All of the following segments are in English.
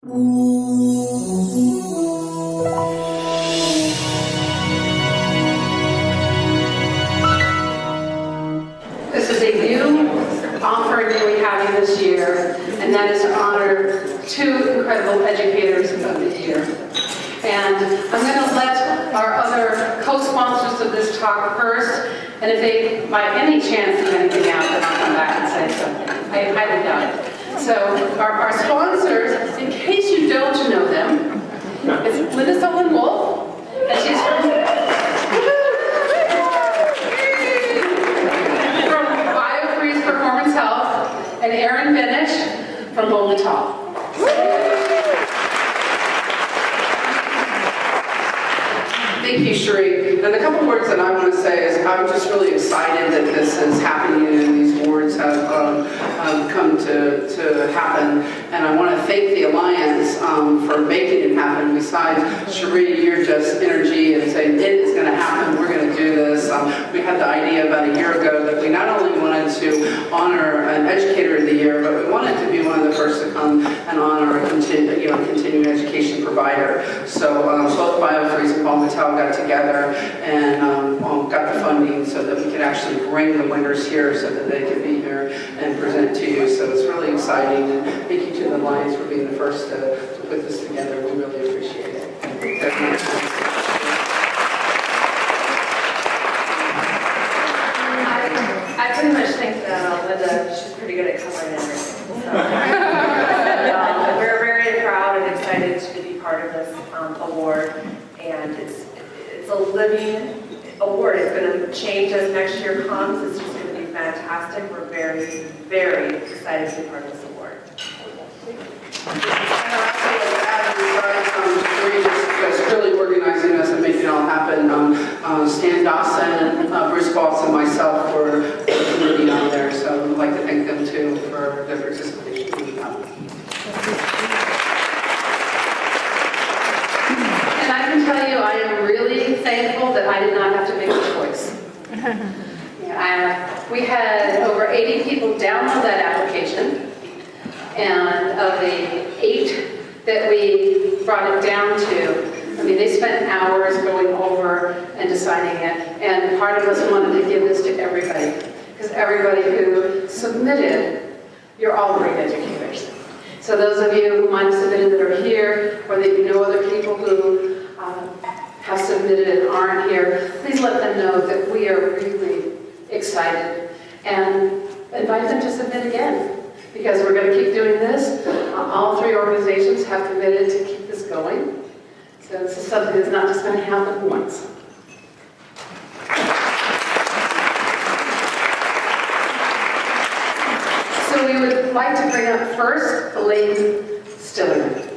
This is a new offering that we have this year, and that is to honor two incredible educators of the year. And I'm going to let our other co-sponsors of this talk first, and if they, by any chance, leave anything out, then I'll come back and say something. I highly doubt it. So our sponsors, in case you don't know them, it's Linda Solon-Wolf, and she's from Biofreeze Performance Health, and Erin Bennett from Bolatol. Thank you, Sheree. And a couple words that I want to say is I'm just really excited that this is happening and these awards have come to happen. And I want to thank the Alliance for making it happen. Besides, Sheree, your just energy and saying it is going to happen, we're going to do this. We had the idea about a year ago that we not only wanted to honor an Educator of the Year, but we wanted to be one of the first to come and honor a continuing education provider. So both Biofreeze and Bolatol got together and got the funding so that we could actually bring the winners here so that they could be here and present to you. So it's really exciting, and thank you to the Alliance for being the first to put this together. We really appreciate it. I pretty much think that Linda, she's pretty good at covering everything. So. We're very proud and excited to be part of this award, and it's a living award. It's going to change as next year comes. It's just going to be fantastic. We're very, very excited to be part of this award. That's really organizing us and making it all happen. Stan Dawson, Bruce Baltz, and myself were the committee on there, so I'd like to thank them too for their participation. And I can tell you, I am really thankful that I did not have to make a choice. We had over 80 people download that application, and of the 8 that we brought it down to, I mean, they spent hours going over and deciding it, and part of us wanted to give this to everybody, because everybody who submitted, you're all great educators. So those of you who might have submitted that are here, or that you know other people who have submitted and aren't here, please let them know that we are really excited, and invite them to submit again, because we're going to keep doing this. All 3 organizations have committed to keep this going. So this is something that's not just going to happen once. So we would like to bring up first Elaine Stillerman.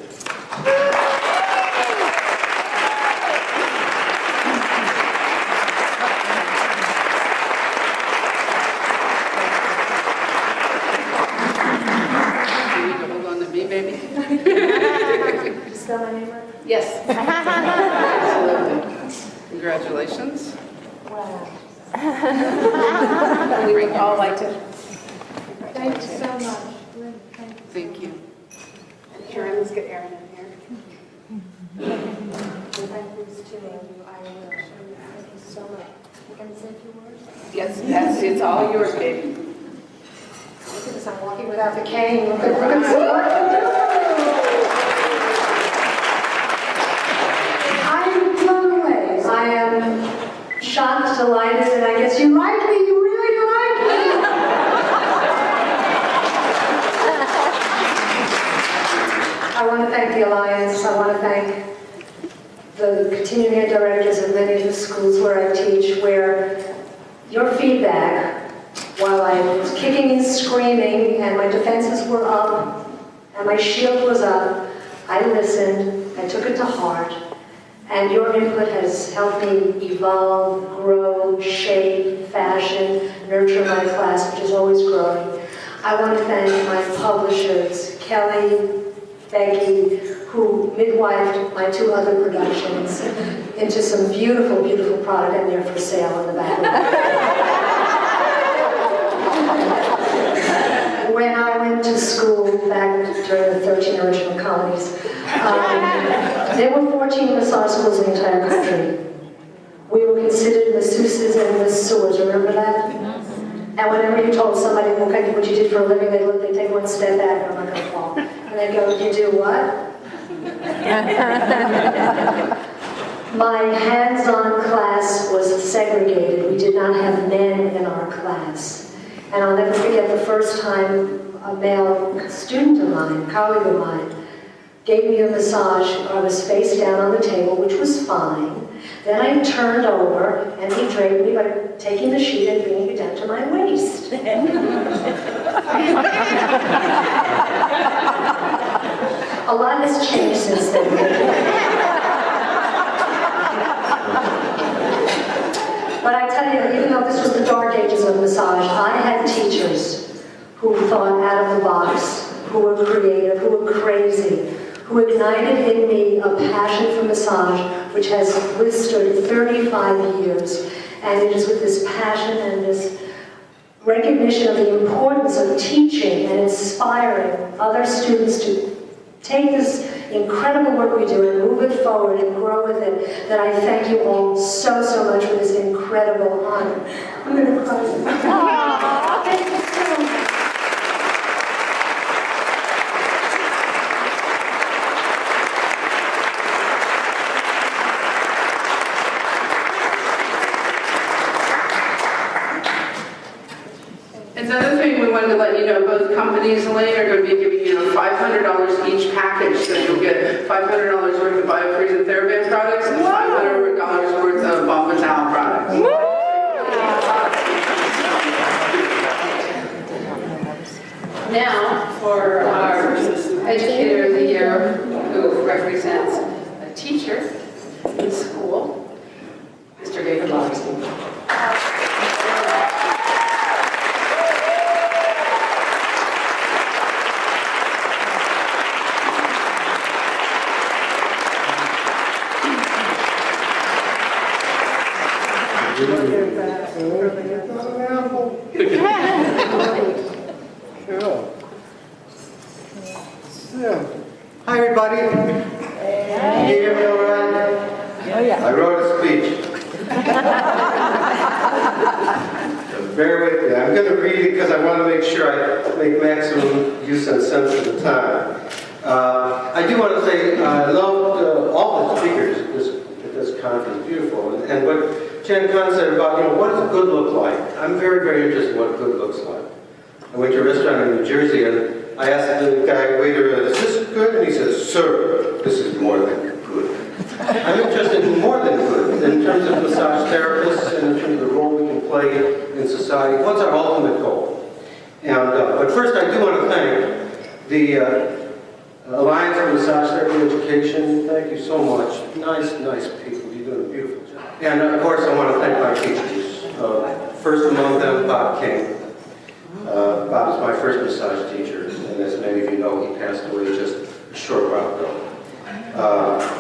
Spell my name right? Yes. Absolutely. Congratulations. Wow. We would all like to. Thank you so much. Thank you. And Erin, let's get Erin in here. Thank you to you. I will. Thank you so much. You can say a few words? Yes, it's all yours, baby. Because I'm walking without the cane. Look at I'm blown away. I am shocked, delighted, and I guess you like me. You really do like me. I want to thank the Alliance. I want to thank the continuing ed directors of many of the schools where I teach, where your feedback, while I was kicking and screaming and my defenses were up and my shield was up, I listened, I took it to heart, and your input has helped me evolve, grow, shape, fashion, nurture my class, which is always growing. I want to thank my publishers, Kelly, Becky, who midwifed my 2 other productions into some beautiful, beautiful product, and they're for sale in the back. when I went to school back during the 13 original colonies, there were 14 massage schools in the entire country. We were considered masseuses and masseurs, remember that? And whenever you told somebody what you did for a living, they'd take one step back, and I'm not going to fall. And they'd go, you do what? My hands-on class was segregated. We did not have men in our class. And I'll never forget the first time a male student of mine, colleague of mine, gave me a massage. I was face down on the table, which was fine. Then I turned over, and he draped me by taking the sheet and bringing it down to my waist. A lot has changed since then. But I tell you, even though this was the dark ages of massage, I had teachers who thought out of the box, who were creative, who were crazy, who ignited in me a passion for massage, which has withstood 35 years. And it is with this passion and this recognition of the importance of teaching and inspiring other students to take this incredible work we do and move it forward and grow with it, that I thank you all so, so much for this incredible honor. I'm going to cry. Thank you so much. Another thing we wanted to let you know, both companies, Elaine, are going to be giving you $500 each package, so you'll get $500 worth of Biofreeze and TheraBand products and $500 worth of Bomb Vital products. Now, for our Educator of the Year, who represents a teacher in school, Mr. David Lauterstein. Hi, everybody. Can you hear me all right? Oh, yeah. I wrote a speech. So bear with me. I'm going to read it because I want to make sure I make maximum use and sense of the time. I do want to say I loved all the speakers at this conference. Beautiful. And what Jen Kahn said about, what does good look like? I'm very, very interested in what good looks like. I went to a restaurant in New Jersey and I asked the guy, waiter, is this good? And he says, sir, this is more than good. I'm interested in more than good, in terms of massage therapists and in terms of the role we can play in society. What's our ultimate goal? And, but first I do want to thank the Alliance for Massage Therapy Education. Thank you so much. Nice people. You're doing a beautiful job. And of course I want to thank my teachers. First among them, Bob King. Bob is my first massage teacher, and as many of you know, he passed away just a short while ago.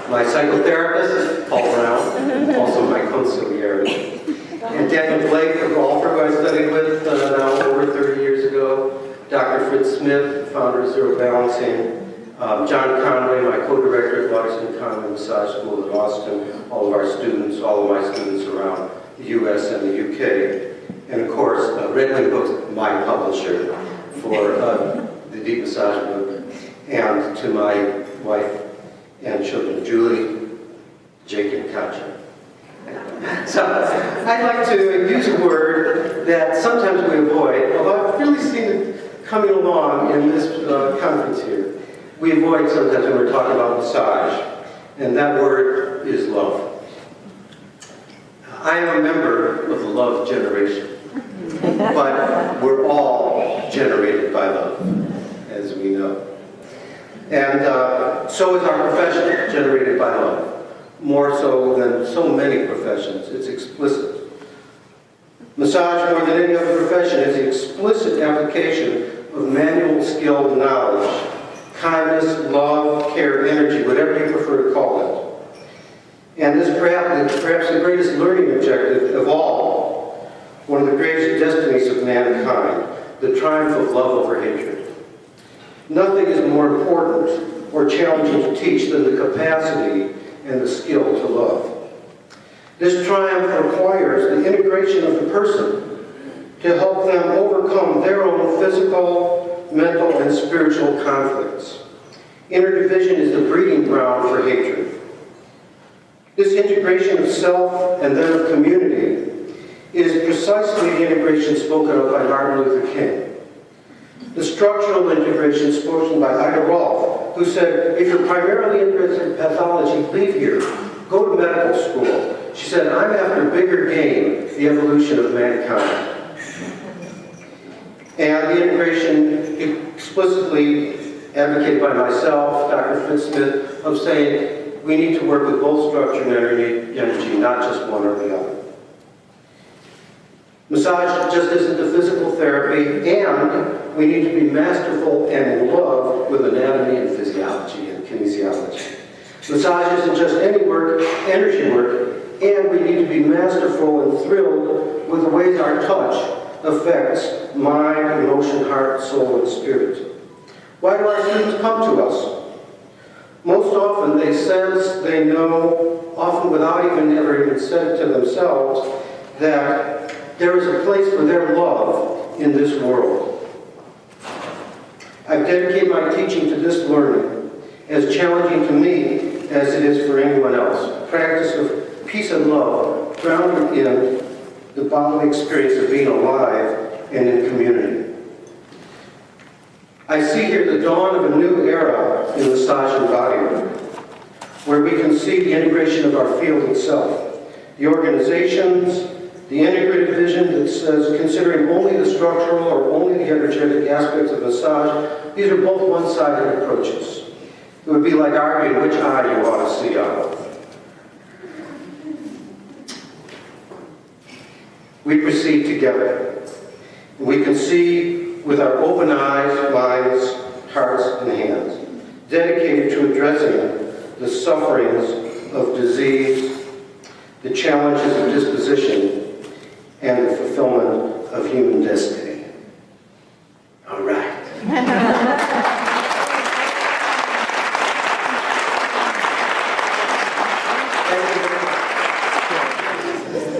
My psychotherapist, Paul Brown, also my consigliere. And Daniel Blake of Alfred, who I studied with now over 30 years ago. Dr. Fritz Smith, founder of Zero Balancing. John Conway, my co-director at Lauterstein Conway Massage School in Austin. All of our students, all of my students around the U.S. and the U.K. And of course, Red Wing Books, my publisher for the Deep Massage book, and to my wife and children, Julie, Jake, and Katja. So I'd like to use a word that sometimes we avoid, although I've really seen it coming along in this conference here. We avoid sometimes when we're talking about massage, and that word is love. I am a member of the love generation. But we're all generated by love, as we know. And so is our profession generated by love. More so than so many professions. It's explicit. Massage, more than any other profession, is the explicit application of manual skill and knowledge, kindness, love, care, energy, whatever you prefer to call it. And this perhaps the greatest learning objective of all. One of the greatest destinies of mankind, the triumph of love over hatred. Nothing is more important or challenging to teach than the capacity and the skill to love. This triumph requires the integration of the person to help them overcome their own physical, mental, and spiritual conflicts. Inner division is the breeding ground for hatred. This integration of self and then of community is precisely the integration spoken of by Martin Luther King. The structural integration spoken by Ida Rolf, who said, if you're primarily interested in pathology, leave here. Go to medical school. She said, I'm after bigger game, the evolution of mankind. And the integration explicitly advocated by myself, Dr. Fitz-Smith, of saying we need to work with both structure and energy, not just one or the other. Massage just isn't the physical therapy, and we need to be masterful and in love with anatomy and physiology and kinesiology. Massage isn't just any work, energy work, and we need to be masterful and thrilled with the ways our touch affects mind, emotion, heart, soul, and spirit. Why do our students come to us? Most often they sense, they know, often without ever even said it to themselves, that there is a place for their love in this world. I've dedicated my teaching to this learning, as challenging to me as it is for anyone else. A practice of peace and love, grounded in the bodily experience of being alive and in community. I see here the dawn of a new era in massage and body work, where we can see the integration of our field itself, the organizations, the integrated vision that says considering only the structural or only the energetic aspects of massage, these are both one-sided approaches. It would be like arguing which eye you ought to see out of. We proceed together. We can see with our open eyes, minds, hearts, and hands, dedicated to addressing the sufferings of disease, the challenges of disposition, and the fulfillment of human destiny. All right.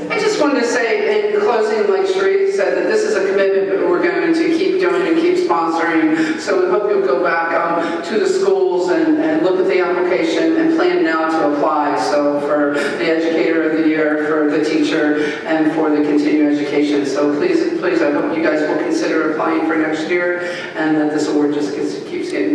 I just wanted to say in closing, like Sheree said, that this is a commitment that we're going to keep doing and keep sponsoring. So we hope you'll go back to the schools and look at the application and plan now to apply. So for the Educator of the Year, for the teacher, and for the continuing education. So please, I hope you guys will consider applying for next year and that this award just keeps getting